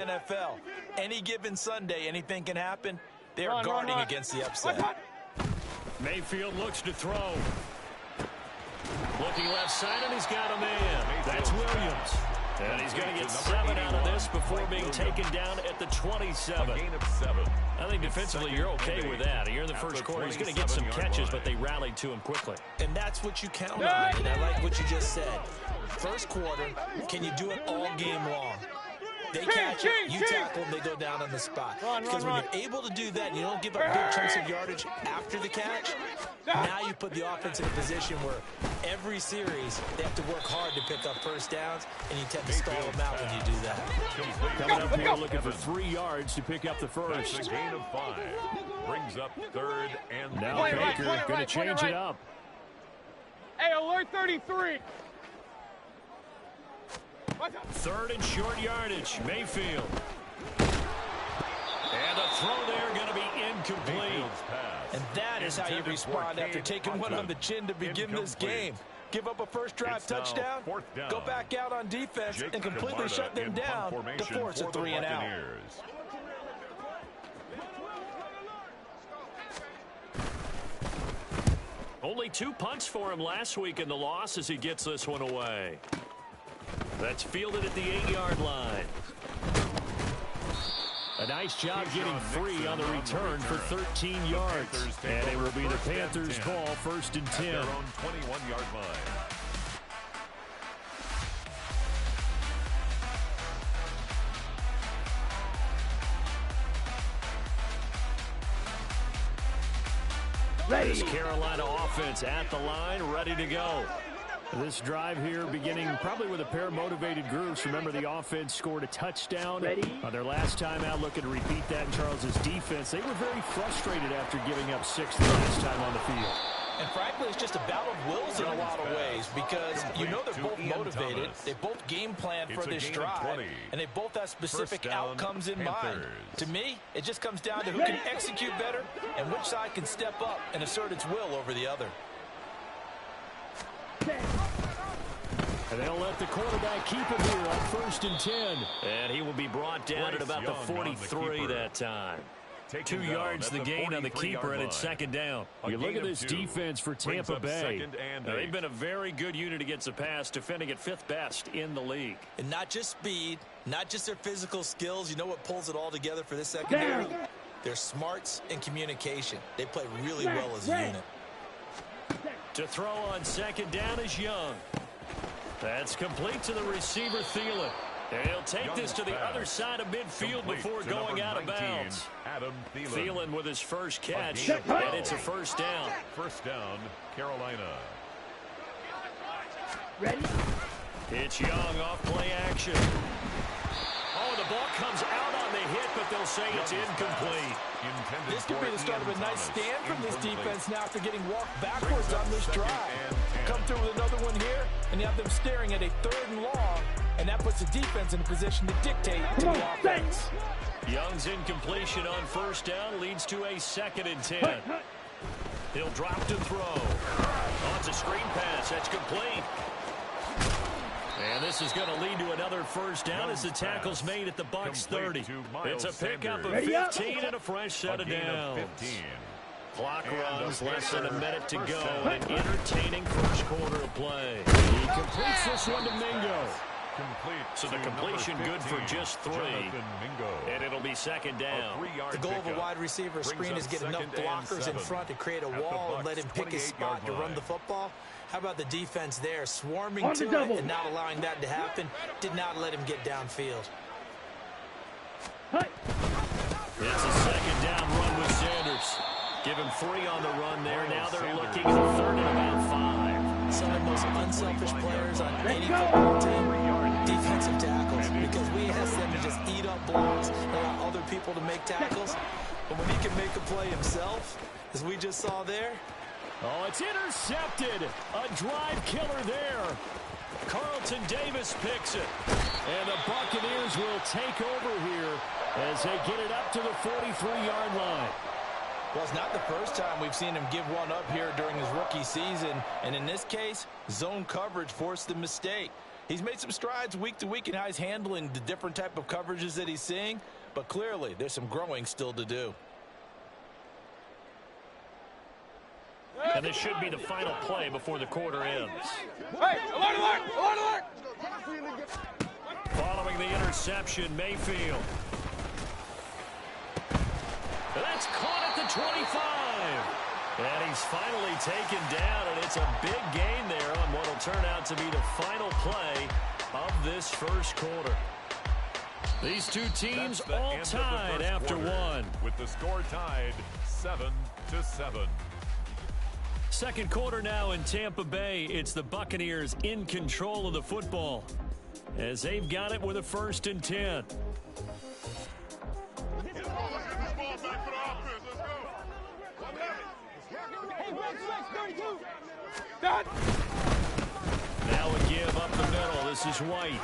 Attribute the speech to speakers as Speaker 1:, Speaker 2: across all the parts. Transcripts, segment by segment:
Speaker 1: NFL. Any given Sunday, anything can happen. They are guarding against the upset.
Speaker 2: Mayfield looks to throw. Looking left side, and he's got a man. That's Williams. And he's going to get 7 out of this before being taken down at the 27. I think defensively you're okay with that. You're in the first quarter. He's going to get some catches, but they rallied to him quickly.
Speaker 1: And that's what you count on. And I like what you just said. First quarter, can you do it all game long? They catch it, you tackle them, they go down on the spot. Because when you're able to do that and you don't give up big chunks of yardage after the catch, now you put the offense in a position where every series they have to work hard to pick up first downs, and you tend to stall them out when you do that.
Speaker 2: Coming up here looking for 3 yards to pick up the first.
Speaker 3: It's a gain of 5. Brings up 3rd and
Speaker 2: now Baker going to change it up.
Speaker 4: Hey, alert 33.
Speaker 2: 3rd and short yardage. Mayfield. And the throw there going to be incomplete.
Speaker 1: And that is how you respond after taking one on the chin to begin this game. Give up a first drive touchdown, go back out on defense, and completely shut them down to force a 3 and out.
Speaker 2: Only 2 punts for him last week in the loss as he gets this one away. That's fielded at the 8-yard line. A nice job getting free on the return for 13 yards. And it will be the Panthers' ball, 1st and 10.
Speaker 3: Their own 21-yard line.
Speaker 2: This Carolina offense at the line, ready to go. This drive here beginning probably with a pair of motivated groups. Remember, the offense scored a touchdown on their last time out. Looking to repeat that in Charles's defense. They were very frustrated after giving up 6 the last time on the field.
Speaker 1: And frankly, it's just a battle of wills in a lot of ways, because you know they're both motivated. They both game plan for this drive, and they both have specific outcomes in mind. To me, it just comes down to who can execute better and which side can step up and assert its will over the other.
Speaker 2: And they'll let the quarterback keep it here on 1st and 10. And he will be brought down at about the 43 that time. 2 yards the gain on the keeper, and it's 2nd down. You look at this defense for Tampa Bay. They've been a very good unit against the pass, defending at 5th best in the league.
Speaker 1: And not just speed, not just their physical skills. You know what pulls it all together for this secondary? Their smarts and communication. They play really well as a unit.
Speaker 2: To throw on 2nd down is Young. That's complete to the receiver, Thielen. And he'll take this to the other side of midfield before going out of bounds. Thielen with his first catch, and it's a 1st down.
Speaker 3: 1st down, Carolina.
Speaker 4: Ready?
Speaker 2: It's Young off play action. Oh, the ball comes out on the hit, but they'll say it's incomplete.
Speaker 1: This could be the start of a nice stand from this defense now after getting walked backwards on this drive. Come through with another one here, and you have them staring at a 3rd and long, and that puts the defense in a position to dictate to the offense.
Speaker 2: Young's incompletion on 1st down leads to a 2nd and 10. He'll drop to throw. Oh, it's a screen pass. That's complete. And this is going to lead to another 1st down as the tackle's made at the Bucs 30. It's a pickup of 15 and a fresh set of downs. Clock runs, less than a minute to go. An entertaining first quarter of play. He completes this one to Mingo. So the completion good for just 3. And it'll be 2nd down.
Speaker 1: The goal of a wide receiver screen is get enough blockers in front to create a wall and let him pick his spot to run the football. How about the defense there, swarming to it and not allowing that to happen? Did not let him get downfield.
Speaker 2: It's a 2nd down run with Sanders. Give him 3 on the run there. Now they're looking at a 3rd and about 5.
Speaker 1: Some of the most unselfish players on any football team, defensive tackles, because we ask them to just eat up blocks and allow other people to make tackles. But when he can make a play himself, as we just saw there.
Speaker 2: Oh, it's intercepted. A drive killer there. Carlton Davis picks it. And the Buccaneers will take over here as they get it up to the 43-yard line.
Speaker 1: Well, it's not the first time we've seen him give one up here during his rookie season. And in this case, zone coverage forced the mistake. He's made some strides week to week in how he's handling the different type of coverages that he's seeing, but clearly there's some growing still to do.
Speaker 2: And this should be the final play before the quarter ends.
Speaker 4: Hey, alert, alert, alert, alert!
Speaker 2: Following the interception, Mayfield. That's caught at the 25. And he's finally taken down, and it's a big gain there on what will turn out to be the final play of this first quarter. These two teams all tied after one.
Speaker 3: With the score tied 7-7.
Speaker 2: Second quarter now in Tampa Bay. It's the Buccaneers in control of the football as they've got it with a 1st and 10. Now a give up the middle. This is White.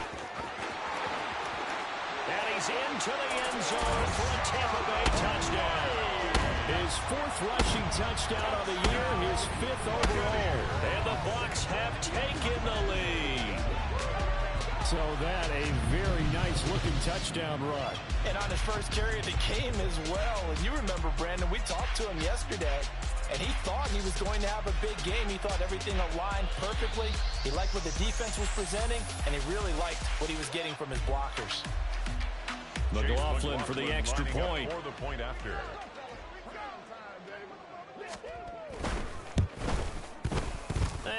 Speaker 2: And he's into the end zone for a Tampa Bay touchdown. His 4th rushing touchdown of the year, his 5th overall. And the Bucs have taken the lead. So that a very nice-looking touchdown run.
Speaker 1: And on his first carry of the game as well. And you remember, Brandon, we talked to him yesterday, and he thought he was going to have a big game. He thought everything aligned perfectly. He liked what the defense was presenting, and he really liked what he was getting from his blockers.
Speaker 2: McLaughlin for the extra point.
Speaker 3: For the point after.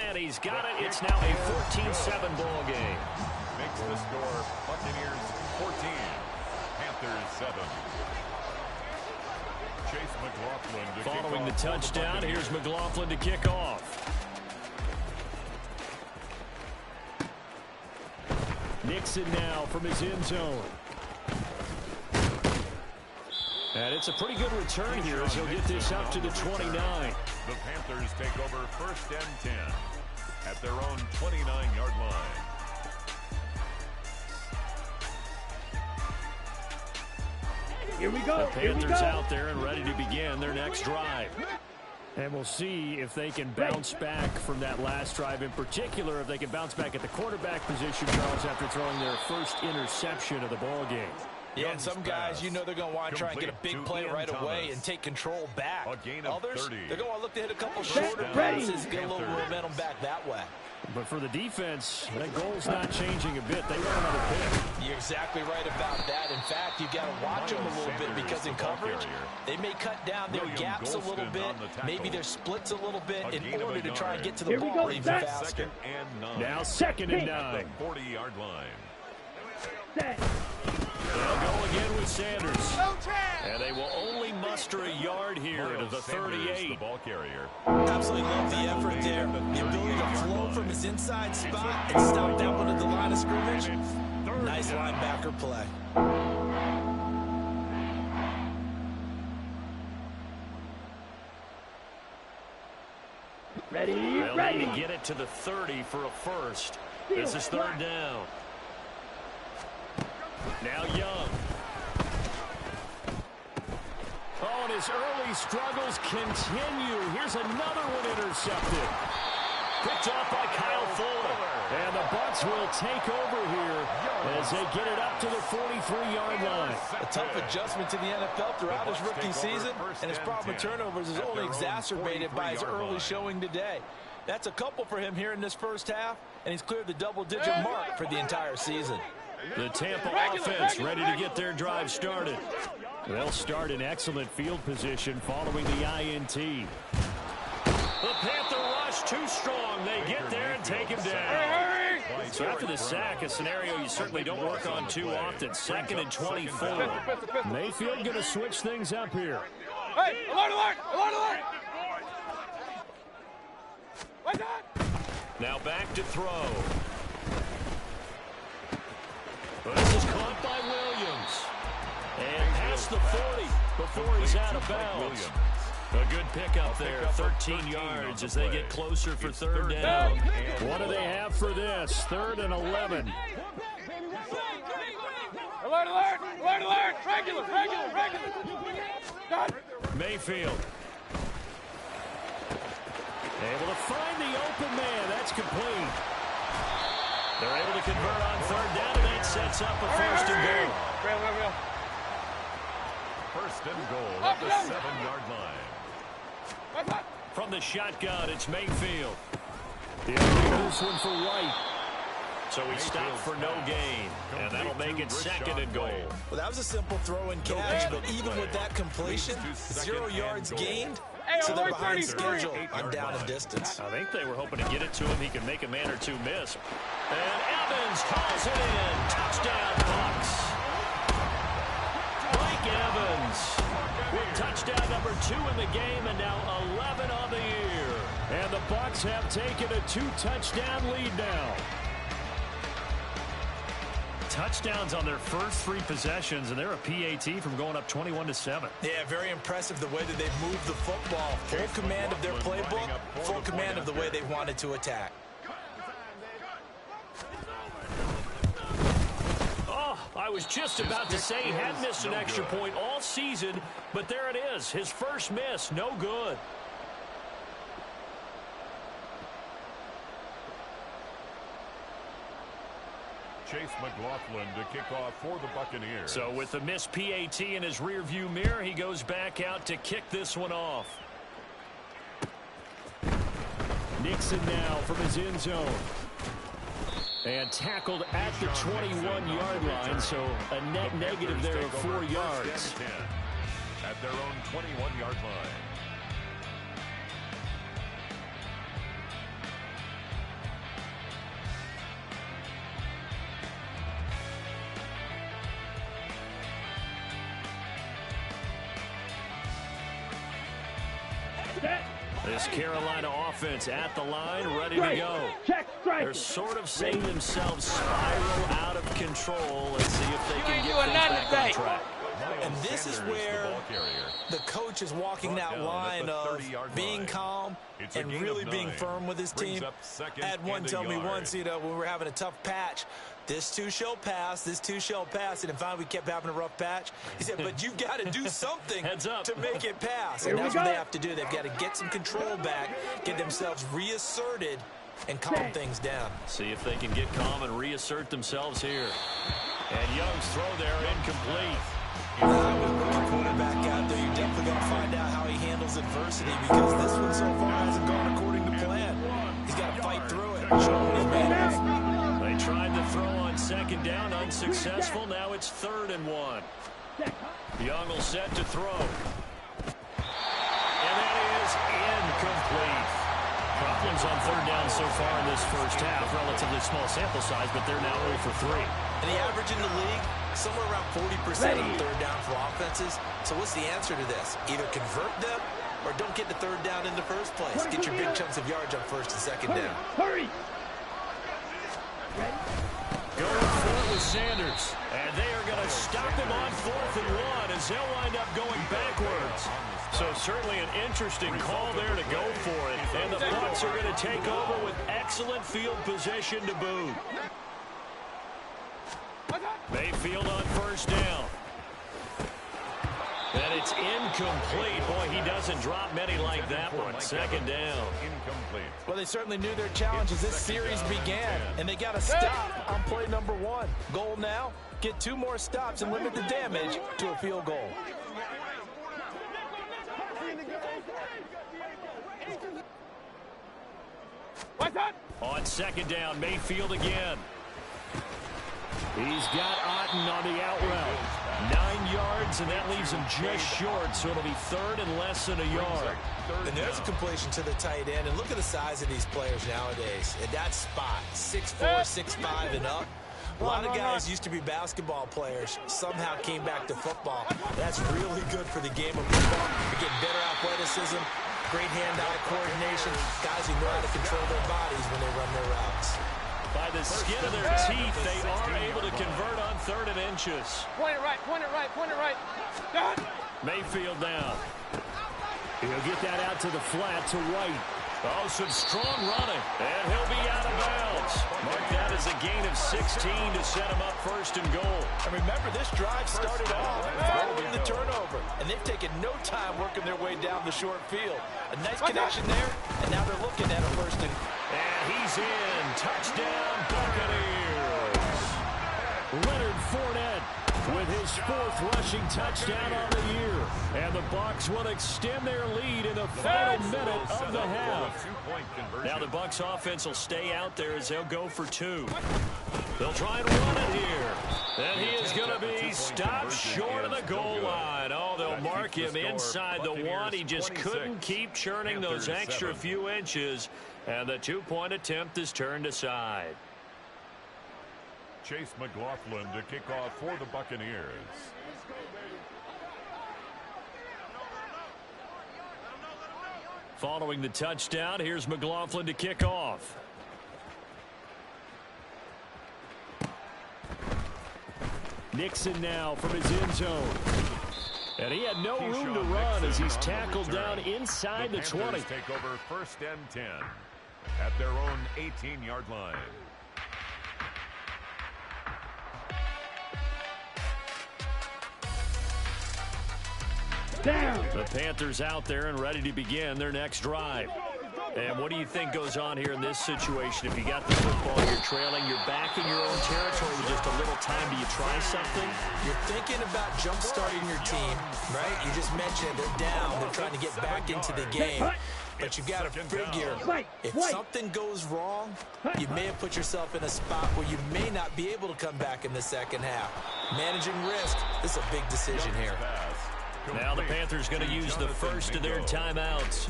Speaker 2: And he's got it. It's now a 14-7 ball game.
Speaker 3: Makes the score Buccaneers 14, Panthers 7. Chase McLaughlin to
Speaker 2: Following the
Speaker 3: kick off
Speaker 2: touchdown, here's McLaughlin to kick off. Nixon now from his end zone. And it's a pretty good return here as he'll get this up to the 29.
Speaker 3: The Panthers take over 1st and 10 at their own 29-yard line.
Speaker 4: Here we go.
Speaker 2: The Panthers out there and ready to begin their next drive. And we'll see if they can bounce back from that last drive, in particular if they can bounce back at the quarterback position, Charles, after throwing their first interception of the ball game.
Speaker 1: Yeah, and some guys, you know, they're going to want to try and get a big play right away and take control back. Others, they're going to look to hit a couple shorter passes and get a little momentum back that way.
Speaker 2: But for the defense, that goal's not changing a bit. They want another pick.
Speaker 1: You're exactly right about that. In fact, you've got to watch them a little bit because in coverage, they may cut down their gaps a little bit, maybe their splits a little bit in order to try and get to the ball even faster.
Speaker 2: Now 2nd and 9.
Speaker 3: 40-yard line.
Speaker 2: They'll go again with Sanders. And they will only muster a yard here to the 38.
Speaker 3: The ball carrier.
Speaker 1: Absolutely love the effort there. The ability to flow from his inside spot and stop that one at the line of scrimmage. Nice linebacker play.
Speaker 2: They'll need to get it to the 30 for a first. This is 3rd down. Now Young. Oh, and his early struggles continue. Here's another one intercepted. Picked off by Kyle Fuller. And the Bucs will take over here as they get it up to the 43-yard line.
Speaker 1: A tough adjustment to the NFL throughout his rookie season, and his problem with turnovers is only exacerbated by his early showing today. That's a couple for him here in this first half, and he's cleared the double-digit mark for the entire season.
Speaker 2: The Tampa offense ready to get their drive started. They'll start in excellent field position following the INT. The Panther rush too strong. They get there and take him down. So after the sack, a scenario you certainly don't work on too often. 2nd and 24. Mayfield going to switch things up here.
Speaker 4: Hey, alert, alert, alert, alert! What's that?
Speaker 2: Now back to throw. This is caught by Williams. And past the 40 before he's out of bounds. A good pickup there, 13 yards as they get closer for 3rd down. What do they have for this? 3rd and 11.
Speaker 4: Alert, alert, alert, alert! Regular, regular, regular! Done.
Speaker 2: Mayfield. Able to find the open man. That's complete. They're able to convert on third down, and that sets up a first and goal.
Speaker 3: First and goal at the 7-yard line.
Speaker 2: From the shotgun, it's Mayfield. Yeah, this one for White. So he stopped for no gain, and that'll make it second and goal.
Speaker 1: Well, that was a simple throw and catch, but even with that completion, 0 yards gained, so they're behind schedule on down and distance.
Speaker 2: I think they were hoping to get it to him. He could make a man or two miss. And Evans calls it in. Touchdown, Bucs. Mike Evans with touchdown number 2 in the game, and now 11 on the year. And the Bucs have taken a 2-touchdown lead now. Touchdowns on their first 3 possessions, and they're a PAT from going up 21-7.
Speaker 1: Yeah, very impressive the way that they've moved the football. Full command of their playbook, full command of the way they wanted to attack.
Speaker 2: Oh, I was just about to say he had missed an extra point all season, but there it is. His first miss, no good.
Speaker 3: Chase McLaughlin to kick off for the Buccaneers.
Speaker 2: So with the missed PAT in his rearview mirror, he goes back out to kick this one off. Nixon now from his end zone. And tackled at the 21-yard line, so a net negative there of 4 yards.
Speaker 3: At their own 21-yard line.
Speaker 2: This Carolina offense at the line, ready to go. They're sort of seeing themselves spiral out of control. Let's see if they can get things back on track.
Speaker 1: And this is where the coach is walking that line of being calm and really being firm with his team. I had one tell me once, you know, when we were having a tough patch, this too shall pass, this too shall pass. And finally we kept having a rough patch. He said, but you've got to do something to make it pass. And that's what they have to do. They've got to get some control back, get themselves reasserted, and calm things down.
Speaker 2: See if they can get calm and reassert themselves here. And Young's throw there incomplete.
Speaker 1: With a quarterback out there, you're definitely going to find out how he handles adversity, because this one so far hasn't gone according to plan. He's got to fight through it. Show what he's made of.
Speaker 2: They tried to throw on second down, unsuccessful. Now it's 3rd and 1. Young will set to throw. And that is incomplete. Problems on 3rd down so far in this first half. Relatively small sample size, but they're now 0 for 3.
Speaker 1: And the average in the league, somewhere around 40% on 3rd down for offenses. So what's the answer to this? Either convert them or don't get the 3rd down in the first place. Get your big chunks of yards on 1st and 2nd down.
Speaker 4: Hurry!
Speaker 2: Going for it with Sanders. And they are going to stop him on 4th and 1 as they'll wind up going backwards. So certainly an interesting call there to go for it. And the Bucs are going to take over with excellent field position to boot. Mayfield on 1st down. And it's incomplete. Boy, he doesn't drop many like that one. 2nd down.
Speaker 3: Incomplete.
Speaker 1: Well, they certainly knew their challenge as this series began, and they got to stop on play number 1. Goal now, get 2 more stops and limit the damage to a field goal.
Speaker 2: On 2nd down, Mayfield again. He's got Otten on the out route. 9 yards, and that leaves him just short, so it'll be 3rd and less than a yard.
Speaker 1: And there's a completion to the tight end, and look at the size of these players nowadays. At that spot, 6'4", 6'5", and up. A lot of guys used to be basketball players, somehow came back to football. That's really good for the game of football. You're getting better athleticism, great hand-eye coordination, guys who know how to control their bodies when they run their routes.
Speaker 2: By the skin of their teeth, they are able to convert on 3rd and inches.
Speaker 4: Point it right, point it right, point it right. Done.
Speaker 2: Mayfield down. He'll get that out to the flat to White. Oh, some strong running. And he'll be out of bounds. Mark that as a gain of 16 to set him up 1st and goal.
Speaker 1: And remember, this drive started off following the turnover, and they've taking no time working their way down the short field. A nice connection there, and now they're looking at a first and...
Speaker 2: And he's in. Touchdown, Buccaneers. Leonard Fournette with his 4th rushing touchdown on the year. And the Bucs will extend their lead in the final minute of the half. Now the Bucs offense will stay out there as they'll go for 2. They'll try and run it here. And he is going to be stopped short of the goal line. Oh, they'll mark him inside the 1. He just couldn't keep churning those extra few inches. And the 2-point attempt is turned aside.
Speaker 3: Chase McLaughlin to kick off for the Buccaneers.
Speaker 2: Following the touchdown, here's McLaughlin to kick off. Nixon now from his end zone. And he had no room to run as he's tackled down inside the 20.
Speaker 3: Take over 1st and 10 at their own 18-yard line.
Speaker 2: The Panthers out there and ready to begin their next drive. And what do you think goes on here in this situation? If you got the football, you're trailing, you're back in your own territory with just a little time. Do you try something?
Speaker 1: You're thinking about jump-starting your team, right? You just mentioned they're down. They're trying to get back into the game. But you got to figure, if something goes wrong, you may have put yourself in a spot where you may not be able to come back in the second half. Managing risk, this is a big decision here.
Speaker 2: Now the Panthers going to use the first of their timeouts,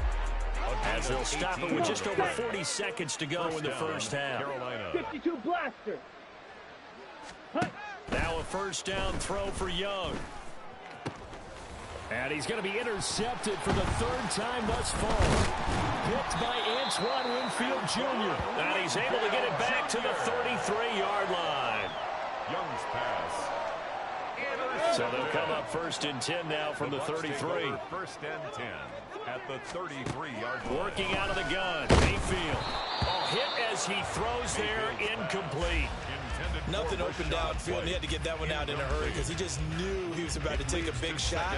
Speaker 2: as they'll stop it with just over 40 seconds to go in the first half.
Speaker 4: 52 blaster.
Speaker 2: Now a first down throw for Young. And he's going to be intercepted for the 3rd time thus far. Picked by Antoine Winfield Jr. And he's able to get it back to the 33-yard line.
Speaker 3: Young's pass.
Speaker 2: So they'll come up 1st and 10 now from the 33.
Speaker 3: 1st and 10 at the 33-yard line.
Speaker 2: Working out of the gun, Mayfield. A hit as he throws there, incomplete.
Speaker 1: Nothing open downfield, and he had to get that one out in a hurry because he just knew he was about to take a big shot.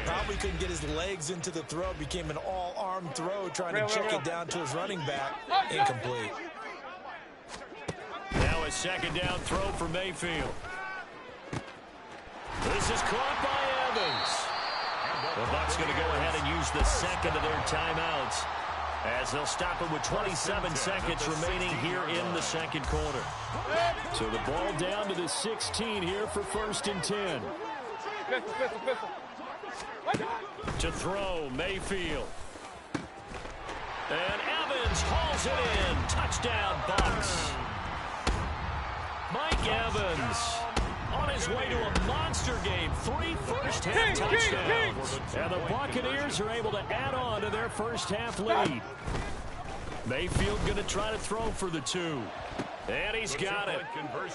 Speaker 1: Probably couldn't get his legs into the throw. Became an all-arm throw, trying to check it down to his running back. Incomplete.
Speaker 2: Now a 2nd down throw for Mayfield. This is caught by Evans. The Bucs going to go ahead and use the 2nd of their timeouts, as they'll stop it with 27 seconds remaining here in the 2nd quarter. So the ball down to the 16 here for 1st and 10. To throw, Mayfield. And Evans hauls it in. Touchdown, Bucs. Mike Evans on his way to a monster game. 3 first-half touchdowns. And the Buccaneers are able to add on to their first-half lead. Mayfield going to try to throw for the 2. And he's got it.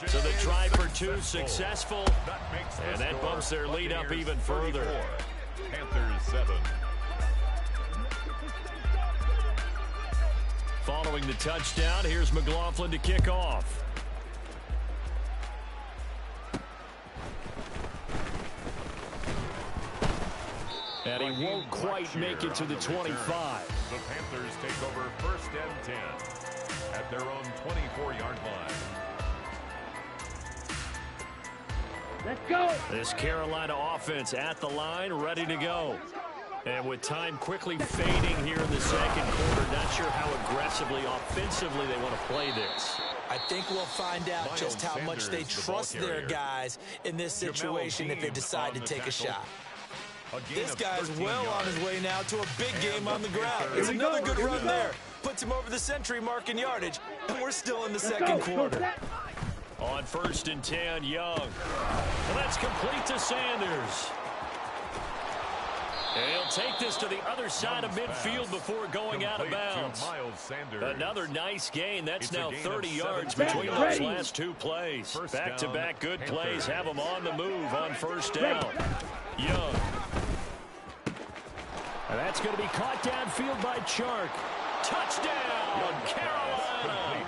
Speaker 2: So the try for 2 successful. And that bumps their lead up even further.
Speaker 3: Panthers 7.
Speaker 2: Following the touchdown, here's McLaughlin to kick off. And he won't quite make it to the 25.
Speaker 3: The Panthers take over 1st and 10 at their own 24-yard line.
Speaker 4: Let's go.
Speaker 2: This Carolina offense at the line, ready to go. And with time quickly fading here in the 2nd quarter, not sure how aggressively, offensively they want to play this.
Speaker 1: I think we'll find out just how much they trust their guys in this situation if they decide to take a shot. This guy's well on his way now to a big game on the ground. It's another good run there. Puts him over the century mark in yardage, and we're still in the 2nd quarter.
Speaker 2: On 1st and 10, Young. And that's complete to Sanders. And he'll take this to the other side of midfield before going out of bounds. Another nice gain. That's now 30 yards between those last 2 plays. Back-to-back good plays have them on the move on 1st down. Young. And that's going to be caught downfield by Chark. Touchdown, Carolina.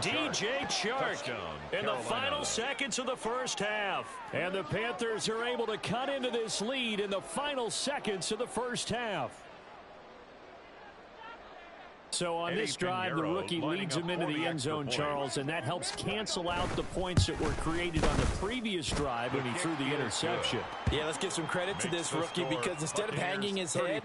Speaker 2: DJ Chark in the final seconds of the first half. And the Panthers are able to cut into this lead in the final seconds of the first half. So on this drive, the rookie leads him into the end zone, Charles, and that helps cancel out the points that were created on the previous drive when he threw the interception.
Speaker 1: Yeah, let's give some credit to this rookie because instead of hanging his head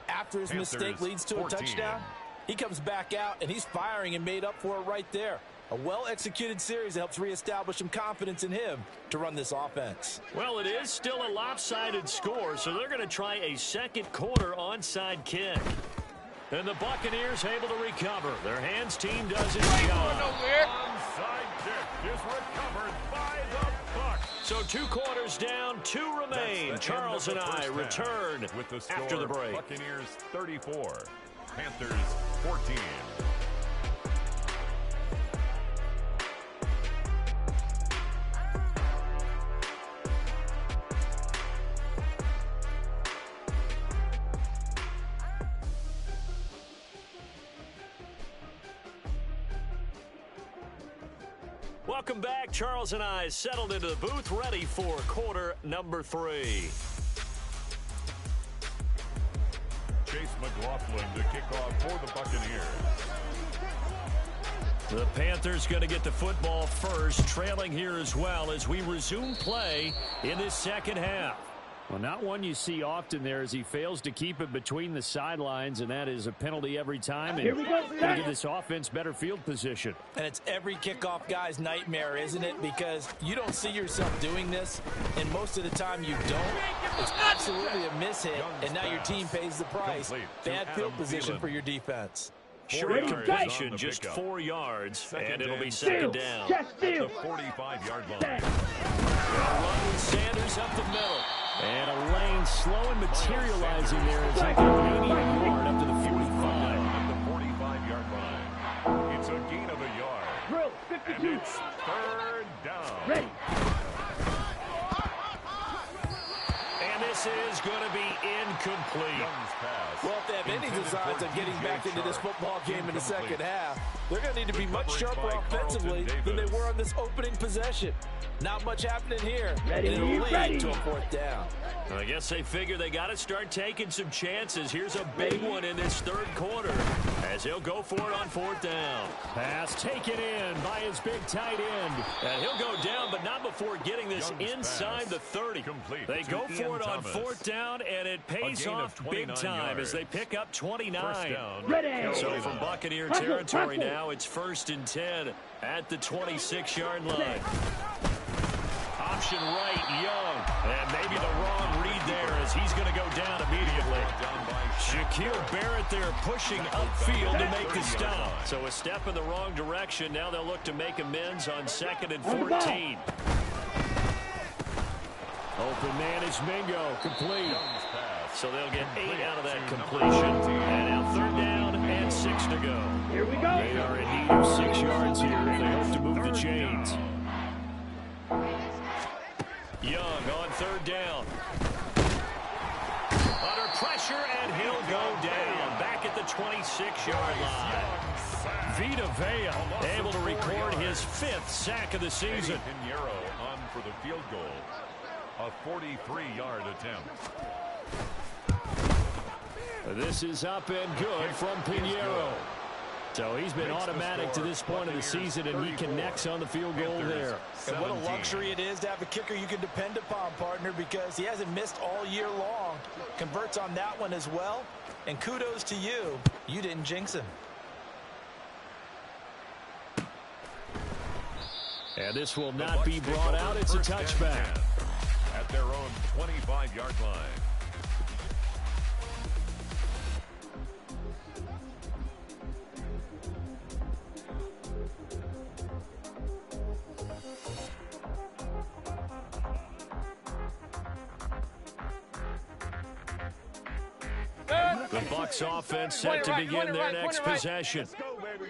Speaker 1: after his mistake leads to a touchdown, he comes back out and he's firing and made up for it right there. A well-executed series that helps reestablish some confidence in him to run this offense.
Speaker 2: Well, it is still a lopsided score, so they're going to try a second quarter onside kick. And the Buccaneers able to recover. Their hands team does its job.
Speaker 3: Onside kick is recovered by the Bucs.
Speaker 2: So 2 quarters down, 2 remain. Charles and I return
Speaker 3: with the score,
Speaker 2: after the break.
Speaker 3: Buccaneers 34, Panthers 14.
Speaker 2: Welcome back. Charles and I settled into the booth, ready for quarter number 3.
Speaker 3: Chase McLaughlin to kick off for the Buccaneers.
Speaker 2: The Panthers going to get the football first, trailing here as well as we resume play in this second half.
Speaker 5: Well, not one you see often there as he fails to keep it between the sidelines, and that is a penalty every time. And going to give this offense better field position.
Speaker 1: And it's every kickoff guy's nightmare, isn't it? Because you don't see yourself doing this, and most of the time you don't. It's absolutely a mishit, and now your team pays the price. Bad field position for your defense.
Speaker 2: Short completion, just 4 yards, and it'll be second down.
Speaker 3: At the 45-yard line.
Speaker 2: Run with Sanders up the middle.
Speaker 5: And a lane slow and materializing there as he can maybe a yard up to the 45.
Speaker 3: At the 45-yard line. It's a gain of a yard. And it's third down.
Speaker 4: Ready.
Speaker 2: And this is going to be incomplete.
Speaker 1: Well, if they have any designs of getting back into this football game in the second half, they're going to need to be much sharper offensively than they were on this opening possession. Not much happening here, and it'll lead to a 4th down.
Speaker 2: I guess they figure they got to start taking some chances. Here's a big one in this 3rd quarter as he'll go for it on 4th down.
Speaker 5: Pass taken in by his big tight end.
Speaker 2: And he'll go down, but not before getting this inside the 30. They go for it on 4th down, and it pays off big time as they pick up 29. So from Buccaneer territory now, it's 1st and 10 at the 26-yard line. Option right, Young. And maybe the wrong read there as he's going to go down immediately. Shaquille Barrett there pushing upfield to make the stop. So a step in the wrong direction. Now they'll look to make amends on 2nd and 14.
Speaker 5: Open man is Mingo. Complete.
Speaker 2: So they'll get 8 out of that completion. And now 3rd down and 6 to go.
Speaker 4: Here we go.
Speaker 5: They are in need of 6 yards here if they hope to move the chains.
Speaker 2: Young on 3rd down. Under pressure, and he'll go down. Back at the 26-yard line. Vita Vea able to record his 5th sack of the season.
Speaker 3: Pinheiro on for the field goal. A 43-yard attempt.
Speaker 5: This is up and good from Pinheiro. So he's been automatic to this point of the season, and he connects on the field goal there.
Speaker 1: And what a luxury it is to have a kicker you can depend upon, partner, because he hasn't missed all year long. Converts on that one as well. And kudos to you. You didn't jinx him.
Speaker 5: And this will not be brought out. It's a touchback.
Speaker 3: At their own 25-yard line.
Speaker 2: The Bucs offense set to begin their next possession.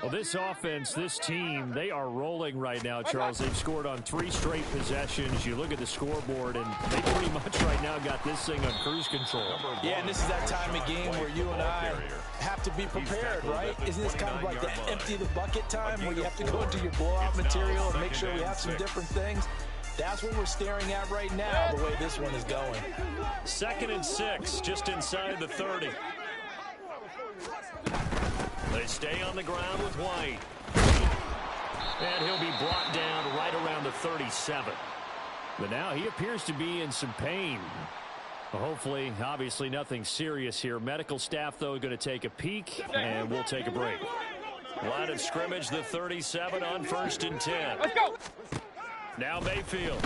Speaker 5: Well, this offense, this team, they are rolling right now, Charles. They've scored on 3 straight possessions. You look at the scoreboard, and they pretty much right now now got this thing on cruise control.
Speaker 1: Yeah, and this is that time of game where you and I have to be prepared, right? Isn't this kind of like the empty the bucket time where you have to go into your blowout material and make sure we have some different things? That's what we're staring at right now, the way this one is going.
Speaker 2: 2nd and 6, just inside the 30. They stay on the ground with White. And he'll be brought down right around the 37.
Speaker 5: But now he appears to be in some pain. Well, hopefully, obviously nothing serious here. Medical staff, though, going to take a peek, and we'll take a break.
Speaker 2: Line of scrimmage, the 37 on 1st and 10.
Speaker 4: Let's go.
Speaker 2: Now Mayfield.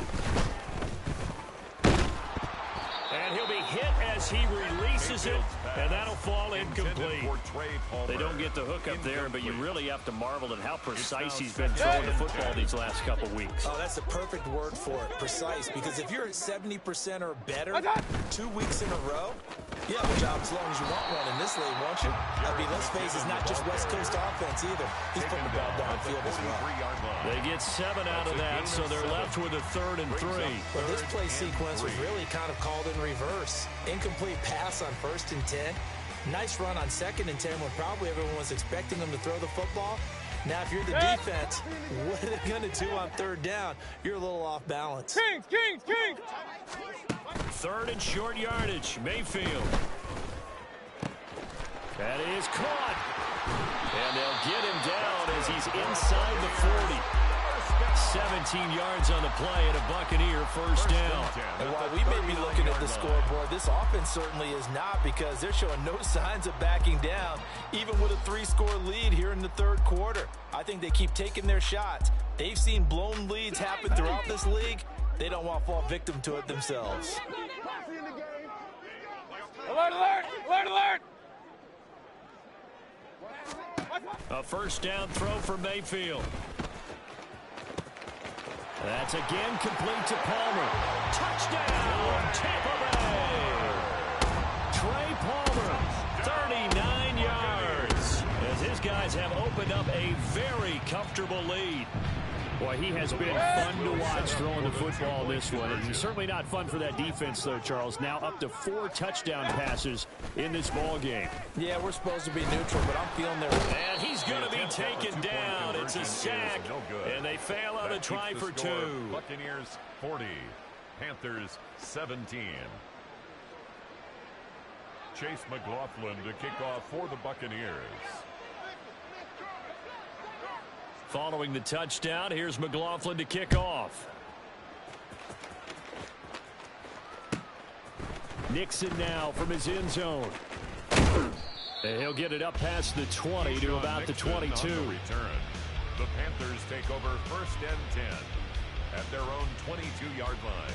Speaker 2: And he'll be hit as he releases it, and that'll fall incomplete. They don't get the hook up there, but you really have to marvel at how precise he's been throwing the football these last couple weeks.
Speaker 1: Oh, that's the perfect word for it, precise, because if you're at 70% or better 2 weeks in a row, you have a job as long as you want one in this league, won't you? I mean, let's face it, it's not just West Coast offense either. He's putting the ball downfield as well.
Speaker 2: They get 7 out of that, so they're left with a 3rd and 3.
Speaker 1: Well, this play sequence was really kind of called in reverse. Incomplete pass on 1st and 10. Nice run on 2nd and 10 when probably everyone was expecting them to throw the football. Now, if you're the defense, what are they going to do on 3rd down? You're a little off balance.
Speaker 4: Kings.
Speaker 2: 3rd and short yardage. Mayfield. That is caught. And they'll get him down as he's inside the 40. 17 yards on the play and a Buccaneer 1st down.
Speaker 1: And while we may be looking at the scoreboard, this offense certainly is not, because they're showing no signs of backing down, even with a 3-score lead here in the 3rd quarter. I think they keep taking their shots. They've seen blown leads happen throughout this league. They don't want to fall victim to it themselves.
Speaker 4: Alert!
Speaker 2: A 1st down throw for Mayfield. That's again complete to Palmer. Touchdown, Tampa Bay! Trey Palmer, 39 yards, as his guys have opened up a very comfortable lead.
Speaker 5: Boy, he has been fun to watch throwing the football this one. And certainly not fun for that defense, though, Charles. Now up to 4 touchdown passes in this ball game.
Speaker 1: Yeah, we're supposed to be neutral, but I'm feeling their...
Speaker 2: And he's going to be taken down. It's a sack, and they fail on a try for 2.
Speaker 3: Buccaneers 40, Panthers 17. Chase McLaughlin to kick off for the Buccaneers.
Speaker 2: Following the touchdown, here's McLaughlin to kick off.
Speaker 5: Nixon now from his end zone. And he'll get it up past the 20 to about the 22.
Speaker 3: The Panthers take over 1st and 10 at their own 22-yard line.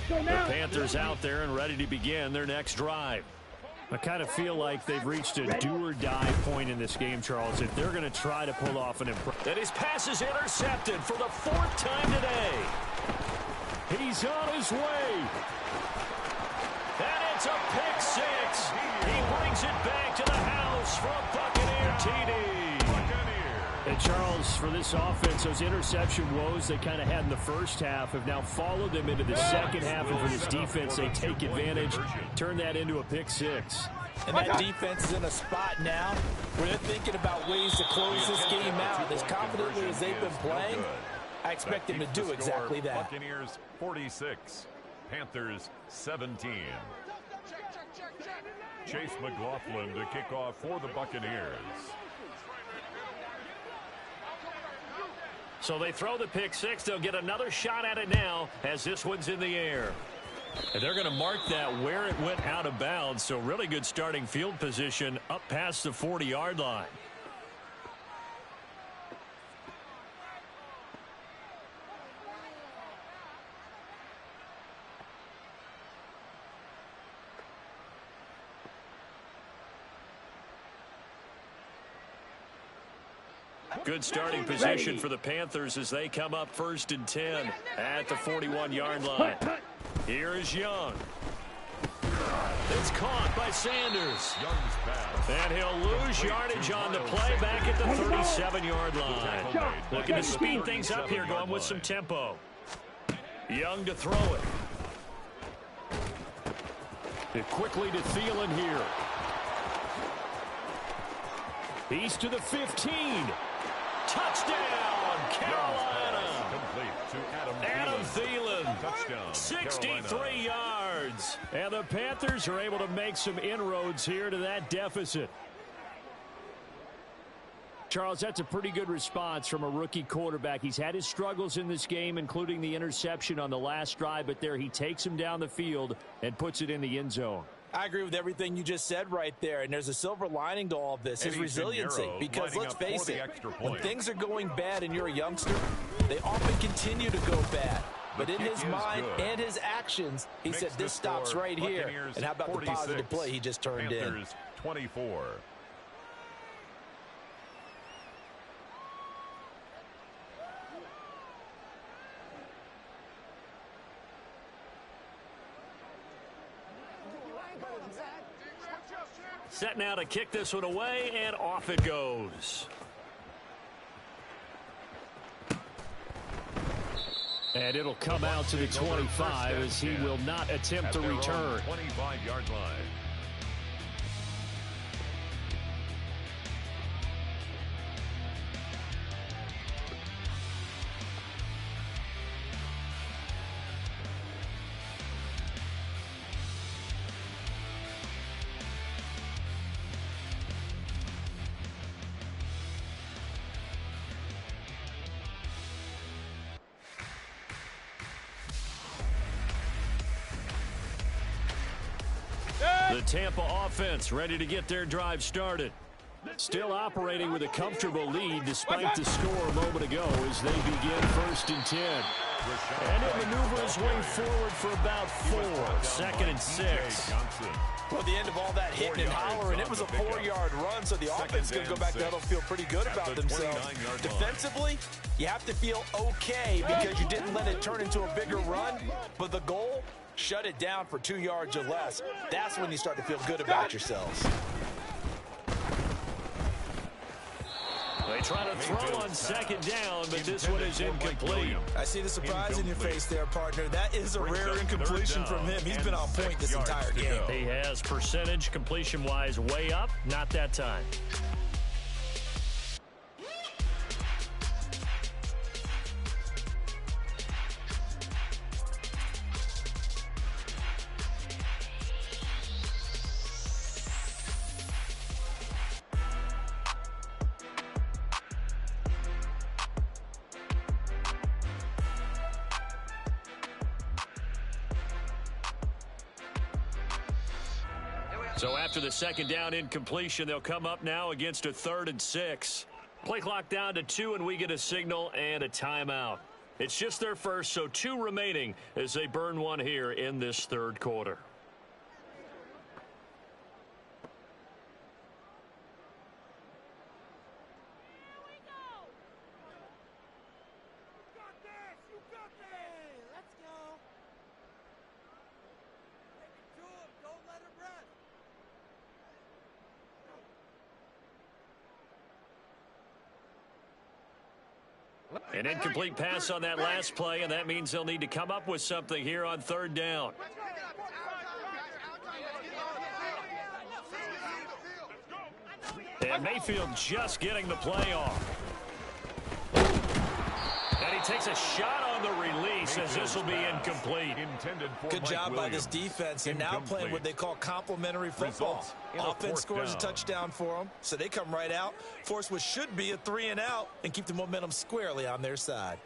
Speaker 2: The Panthers out there and ready to begin their next drive.
Speaker 5: I kind of feel like they've reached a do-or-die point in this game, Charles, if they're going to try to pull off an impressive.
Speaker 2: And his pass is intercepted for the 4th time today.
Speaker 5: He's on his way.
Speaker 2: And it's a pick 6. He brings it back to the house for a Buccaneer TD.
Speaker 5: And Charles, for this offense, those interception woes they kind of had in the first half have now followed them into the second half, and for this defense, they take advantage, turn that into a pick 6.
Speaker 1: And that defense is in a spot now where they're thinking about ways to close this game out. As confidently as they've been playing, I expect them to do exactly that.
Speaker 3: Buccaneers 46, Panthers 17. Chase McLaughlin to kick off for the Buccaneers.
Speaker 2: So they throw the pick 6. They'll get another shot at it now as this one's in the air. And they're going to mark that where it went out of bounds. So really good starting field position up past the 40-yard line. Good starting position for the Panthers as they come up 1st and 10 at the 41-yard line. Here is Young. It's caught by Sanders.
Speaker 3: Young's pass.
Speaker 2: And he'll lose yardage on the play back at the 37-yard line. Looking to speed things up here, going with some tempo. Young to throw it. And quickly to Thielen here. He's to the 15. Touchdown, Carolina.
Speaker 3: Complete to
Speaker 2: Adam Thielen.
Speaker 3: Touchdown,
Speaker 2: 63
Speaker 3: Carolina.
Speaker 2: yards.
Speaker 5: And the Panthers are able to make some inroads here to that deficit. Charles, that's a pretty good response from a rookie quarterback. He's had his struggles in this game, including the interception on the last drive, but there he takes him down the field and puts it in the end zone.
Speaker 1: I agree with everything you just said right there, and there's a silver lining to all of this, his resiliency. Because let's face it, when things are going bad and you're a youngster, they often continue to go bad. But in his mind and his actions, he said this stops right here. And how about the positive play he just turned in?
Speaker 3: 24.
Speaker 2: Set now to kick this one away, and off it goes.
Speaker 5: And it'll come out to the 25 as he will not attempt to return.
Speaker 3: 25-yard line.
Speaker 2: The Tampa offense ready to get their drive started.
Speaker 5: Still operating with a comfortable lead despite the score a moment ago as they begin 1st and 10.
Speaker 2: And he'll maneuver his way forward for about 4. 2nd and 6.
Speaker 1: Well, the end of all that hitting and hollering, it was a 4-yard run, so the offense is going to go back there and feel pretty good about themselves. Defensively, you have to feel okay because you didn't let it turn into a bigger run, but the goal, shut it down for 2 yards or less. That's when you start to feel good about yourselves.
Speaker 2: They try to throw on 2nd down, but this one is incomplete.
Speaker 1: I see the surprise in your face there, partner. That is a rare incompletion from him. He's been on point this entire game.
Speaker 2: He has percentage completion-wise way up, not that time. So after the 2nd down incompletion, they'll come up now against a 3rd and 6. Play clock down to 2, and we get a signal and a timeout. It's just their first, so 2 remaining as they burn one here in this 3rd quarter. An incomplete pass on that last play, and that means they'll need to come up with something here on 3rd down. And Mayfield just getting the play off. And he takes a shot on the release as this will be incomplete.
Speaker 1: Good job by this defense, and now playing what they call complementary football. Offense scores a touchdown for them, so they come right out, force what should be a 3-and-out, and keep the momentum squarely on their side.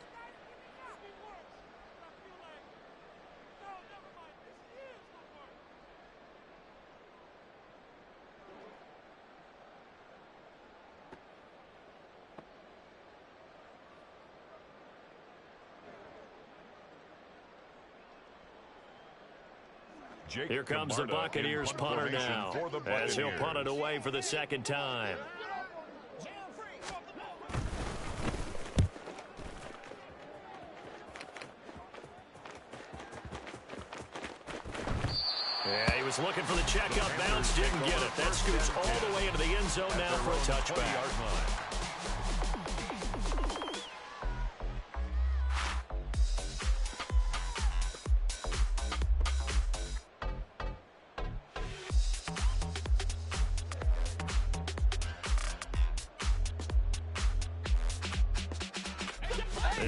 Speaker 2: Here comes the Buccaneers punter now, as he'll punt it away for the 2nd time. Yeah, he was looking for the check-up bounce, didn't get it. That scoots all the way into the end zone now for a touchback.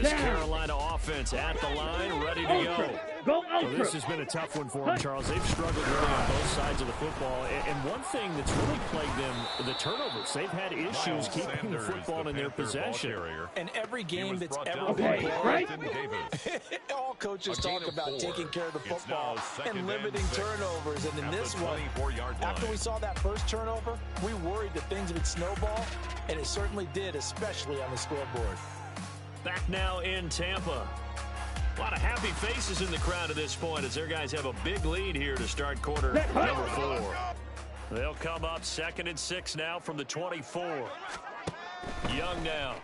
Speaker 2: This Carolina offense at the line, ready to go.
Speaker 5: Well, this has been a tough one for them, Charles. They've struggled really on both sides of the football. And one thing that's really plagued them, the turnovers. They've had issues keeping the football in their possession.
Speaker 1: And every game that's ever been played, all coaches talk about taking care of the football and limiting turnovers. And in this one, after we saw that first turnover, we worried that things would snowball, and it certainly did, especially on the scoreboard.
Speaker 2: Back now in Tampa. A lot of happy faces in the crowd at this point as their guys have a big lead here to start quarter number 4. They'll come up 2nd and 6 now from the 24. Young now.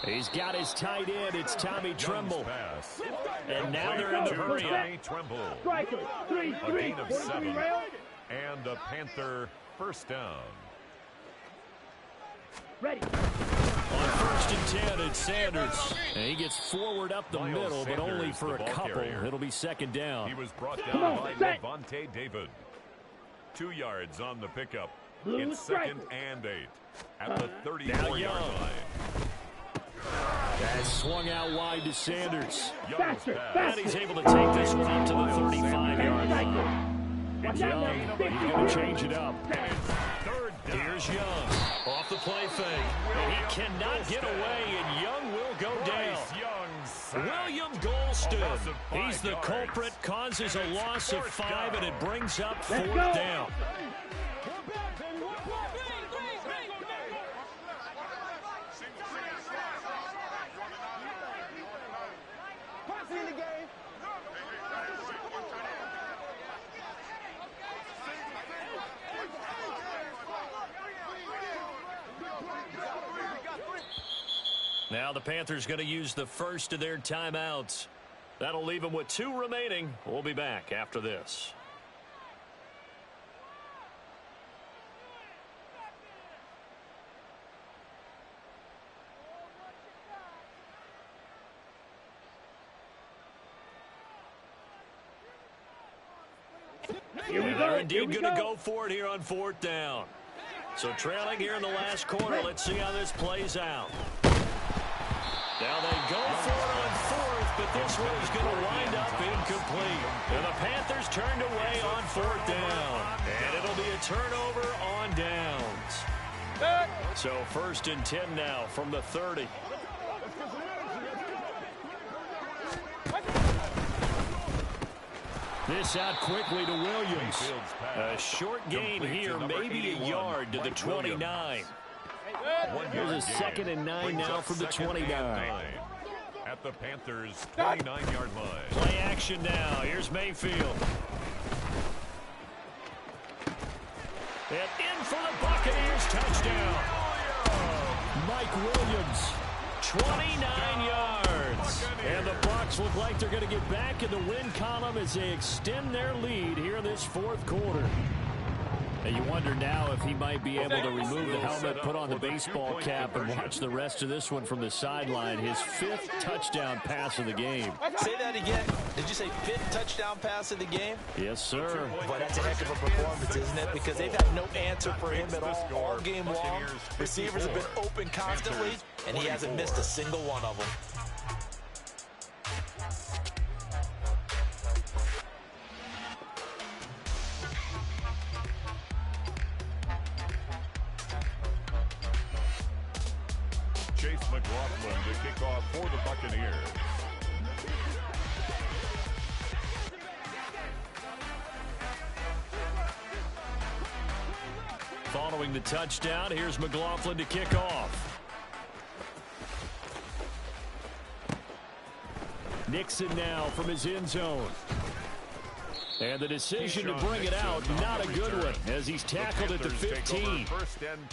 Speaker 5: He's got his tight end. It's Tommy Tremble.
Speaker 2: And now they're in the hurry up.
Speaker 3: A gain of 7. And a Panther first down.
Speaker 5: Ready.
Speaker 2: On 1st and 10, it's Sanders. And he gets forward up the middle, but only for a couple. It'll be 2nd down.
Speaker 3: He was brought down by Levante David. 2 yards on the pickup. It's 2nd and 8 at the 34-yard line.
Speaker 5: That's swung out wide to Sanders.
Speaker 2: And he's able to take this one up to the 35-yard line.
Speaker 5: Young, he's going to change it up.
Speaker 2: Here's Young off the play fake. And he cannot get away, and Young will go down. William Golston, he's the culprit, causes a loss of 5, and it brings up 4th down. Now the Panthers going to use the first of their timeouts. That'll leave them with 2 remaining. We'll be back after this. They're indeed going to go for it here on 4th down. So trailing here in the last quarter. Let's see how this plays out. Now they go for it on 4th, but this one is going to wind up incomplete. And the Panthers turned away on 4th down. And it'll be a turnover on downs. So 1st and 10 now from the 30. This out quickly to Williams. A short gain here, maybe a yard to the 29.
Speaker 5: Here's a 2nd and 9 now from the 29.
Speaker 3: At the Panthers' 29-yard line.
Speaker 2: Play action now. Here's Mayfield. And in for the Buccaneers, touchdown.
Speaker 5: Mike Williams.
Speaker 2: 29 yards.
Speaker 5: And the Bucs look like they're going to get back in the win column as they extend their lead here in this 4th quarter. And you wonder now if he might be able to remove the helmet, put on the baseball cap, and watch the rest of this one from the sideline. His 5th touchdown pass of the game.
Speaker 1: Say that again. Did you say 5th touchdown pass of the game?
Speaker 5: Yes, sir.
Speaker 1: Boy, that's a heck of a performance, isn't it? Because they've had no answer for him at all game long. Receivers have been open constantly, and he hasn't missed a single one of them.
Speaker 3: McLaughlin to kick off for the Buccaneers.
Speaker 2: Following the touchdown, here's McLaughlin to kick off.
Speaker 5: Nixon now from his end zone. And the decision to bring it out, not a good one, as he's tackled at the 15.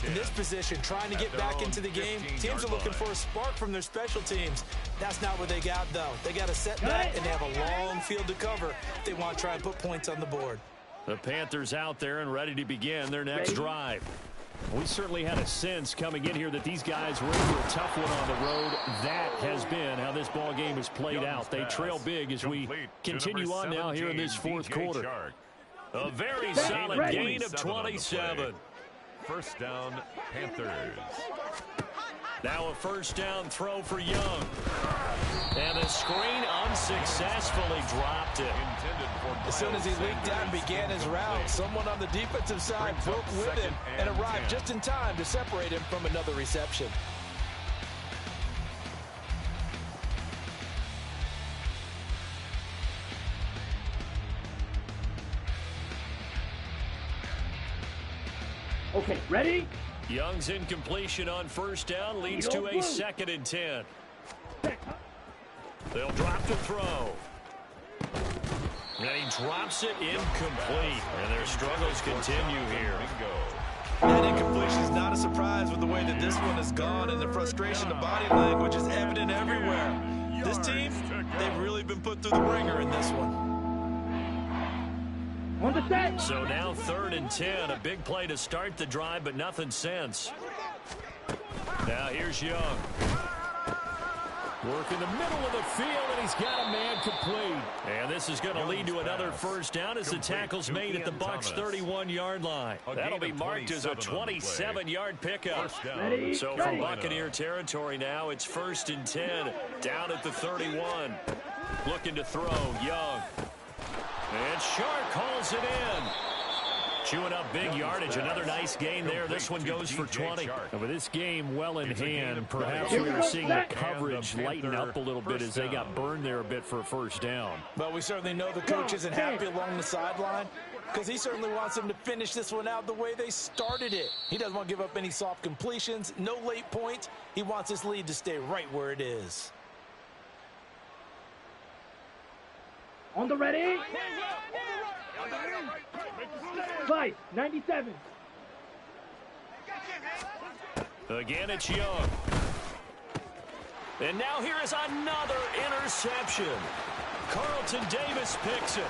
Speaker 1: In this position, trying to get back into the game, teams are looking for a spark from their special teams. That's not what they got, though. They got to set back, and they have a long field to cover if they want to try and put points on the board.
Speaker 5: The Panthers out there and ready to begin their next drive. We certainly had a sense coming in here that these guys were in for a tough one on the road. That has been how this ball game has played out. They trail big as we continue on now here in this fourth quarter.
Speaker 2: A very solid gain of 27.
Speaker 3: First down, Panthers.
Speaker 2: Now a first down throw for Young. And the screen unsuccessfully dropped it.
Speaker 1: As soon as he leaked out and began his route, someone on the defensive side broke with him and arrived just in time to separate him from another reception.
Speaker 6: Okay, ready?
Speaker 2: Young's incompletion on first down leads to a 2nd and 10. They'll drop to throw. And he drops it incomplete. And their struggles continue here.
Speaker 1: That incompletion is not a surprise with the way that this one has gone, and the frustration, the body language is evident everywhere. This team, they've really been put through the ringer in this one.
Speaker 2: So now 3rd and 10. A big play to start the drive, but nothing since. Now here's Young.
Speaker 5: Work in the middle of the field, and he's got a man complete.
Speaker 2: And this is going to lead to another first down as the tackle's made at the Bucs' 31-yard line. That'll be marked as a 27-yard pickup. So from Buccaneer territory now, it's 1st and 10, down at the 31. Looking to throw, Young. And Shark hauls it in. Chewing up big yardage. Another nice gain there. This one goes for 20.
Speaker 5: And with this game well in hand, perhaps we were seeing the coverage lighten up a little bit as they got burned there a bit for a first down.
Speaker 1: But we certainly know the coach isn't happy along the sideline, because he certainly wants them to finish this one out the way they started it. He doesn't want to give up any soft completions, no late points. He wants this lead to stay right where it is.
Speaker 6: On the ready? 5, 97.
Speaker 2: Again, it's Young. And now here is another interception. Carlton Davis picks it.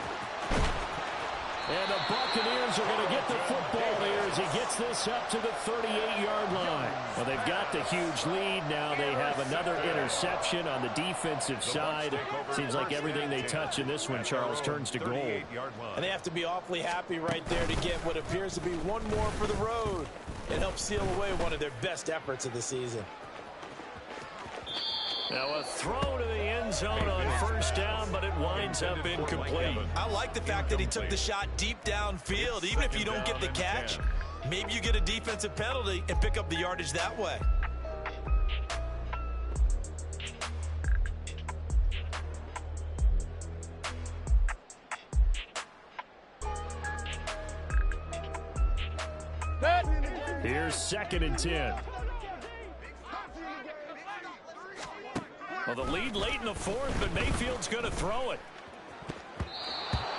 Speaker 5: And the Buccaneers are going to get the football here as he gets this up to the 38-yard line. Well, they've got the huge lead. Now they have another interception on the defensive side. Seems like everything they touch in this one, Charles, turns to gold.
Speaker 1: And they have to be awfully happy right there to get what appears to be one more for the road and help seal away one of their best efforts of the season.
Speaker 2: Now a throw to the end zone on first down, but it winds up incomplete.
Speaker 1: I like the fact that he took the shot deep downfield. Even if you don't get the catch, maybe you get a defensive penalty and pick up the yardage that way.
Speaker 5: Here's 2nd and 10.
Speaker 2: Well, the lead late in the fourth, but Mayfield's going to throw it.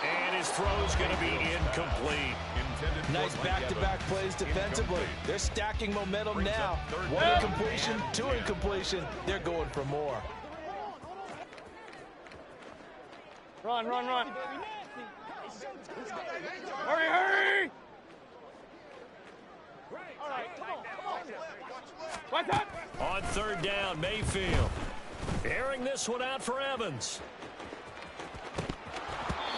Speaker 2: And his throw's going to be incomplete.
Speaker 1: Nice back-to-back plays defensively. They're stacking momentum now. One incompletion, two incompletion. They're going for more.
Speaker 4: Run, run, run. Hurry, hurry! All right, come on. What's up?
Speaker 2: On 3rd down, Mayfield. Airing this one out for Evans.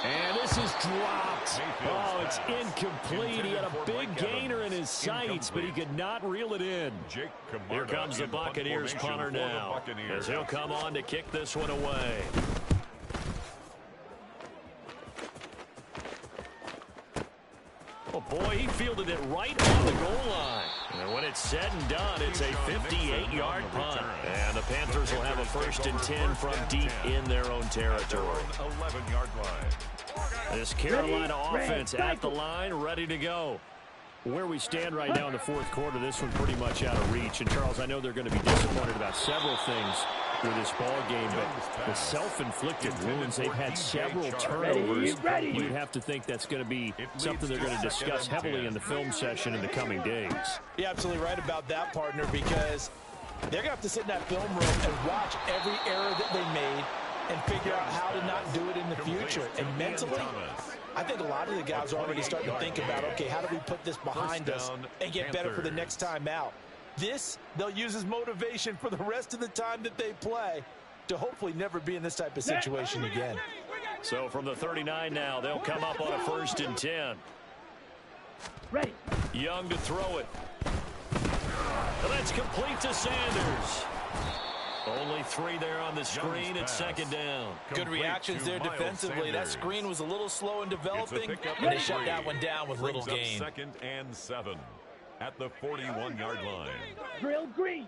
Speaker 5: And this is dropped. Oh, it's incomplete. He had a big gainer in his sights, but he could not reel it in.
Speaker 2: Here comes the Buccaneers punter now, as he'll come on to kick this one away. Oh, boy, he fielded it right on the goal line. And when it's said and done, it's a 58-yard punt. And the Panthers will have a 1st and 10 from deep in their own territory.
Speaker 3: 11-yard line.
Speaker 2: This Carolina offense at the line, ready to go.
Speaker 5: Where we stand right now in the fourth quarter, this one pretty much out of reach. And, Charles, I know they're going to be disappointed about several things with this ball game, but the self-inflicted wounds, they've had several turnovers. You'd have to think that's going to be something they're going to discuss heavily in the film session in the coming days.
Speaker 1: You're absolutely right about that, partner, because they're going to have to sit in that film room and watch every error that they made and figure out how to not do it in the future. And mentally, I think a lot of the guys are already starting to think about, okay, how do we put this behind us and get better for the next time out? This, they'll use as motivation for the rest of the time that they play to hopefully never be in this type of situation again.
Speaker 2: So from the 39 now, they'll come up on a 1st and 10.
Speaker 6: Ready.
Speaker 2: Young to throw it. And that's complete to Sanders. Only 3 there on the screen at 2nd down.
Speaker 1: Good reactions there defensively. That screen was a little slow in developing, and they shut that one down with little gain.
Speaker 3: 2nd and 7 at the 41-yard line.
Speaker 6: Drill green.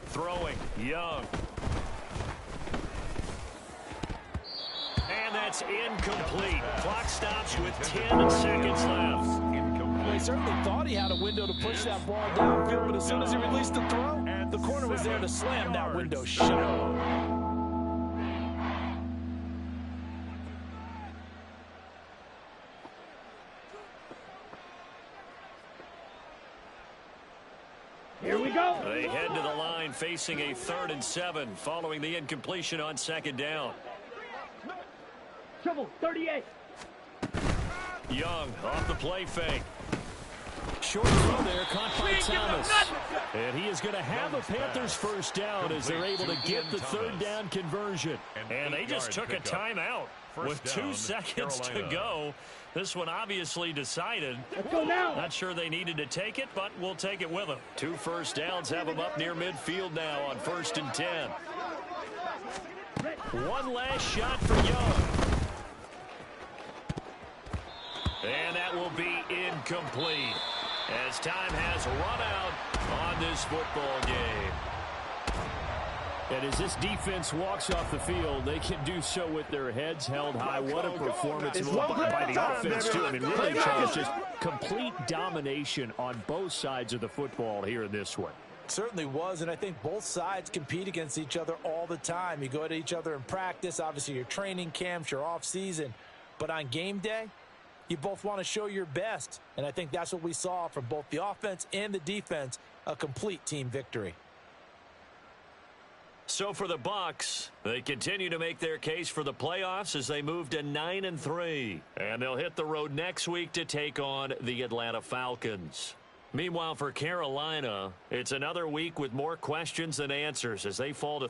Speaker 2: Throwing, Young. And that's incomplete. Clock stops with 10 seconds left.
Speaker 1: Well, he certainly thought he had a window to push that ball downfield, but as soon as he released the throw, the corner was there to slam that window shut.
Speaker 6: Here we go.
Speaker 2: They head to the line facing a 3rd and 7 following the incompletion on 2nd down.
Speaker 6: Trouble, 38.
Speaker 2: Young off the play fake.
Speaker 5: Short throw there, caught by Thomas. And he is going to have a Panthers 1st down as they're able to get the 3rd down conversion.
Speaker 2: And they just took a timeout with 2 seconds to go. This one obviously decided.
Speaker 6: Let's go now.
Speaker 2: Not sure they needed to take it, but we'll take it with them. 2 first downs have them up near midfield now on 1st and 10. One last shot for Young. And that will be incomplete as time has run out on this football game.
Speaker 5: And as this defense walks off the field, they can do so with their heads held high. What a performance by the offense, too. I mean, really, Charles, just complete domination on both sides of the football here in this one.
Speaker 1: Certainly was, and I think both sides compete against each other all the time. You go at each other in practice, obviously your training camps, your off-season. But on game day, you both want to show your best. And I think that's what we saw from both the offense and the defense, a complete team victory.
Speaker 2: So for the Bucs, they continue to make their case for the playoffs as they move to 9-3. And they'll hit the road next week to take on the Atlanta Falcons. Meanwhile, for Carolina, it's another week with more questions than answers as they fall to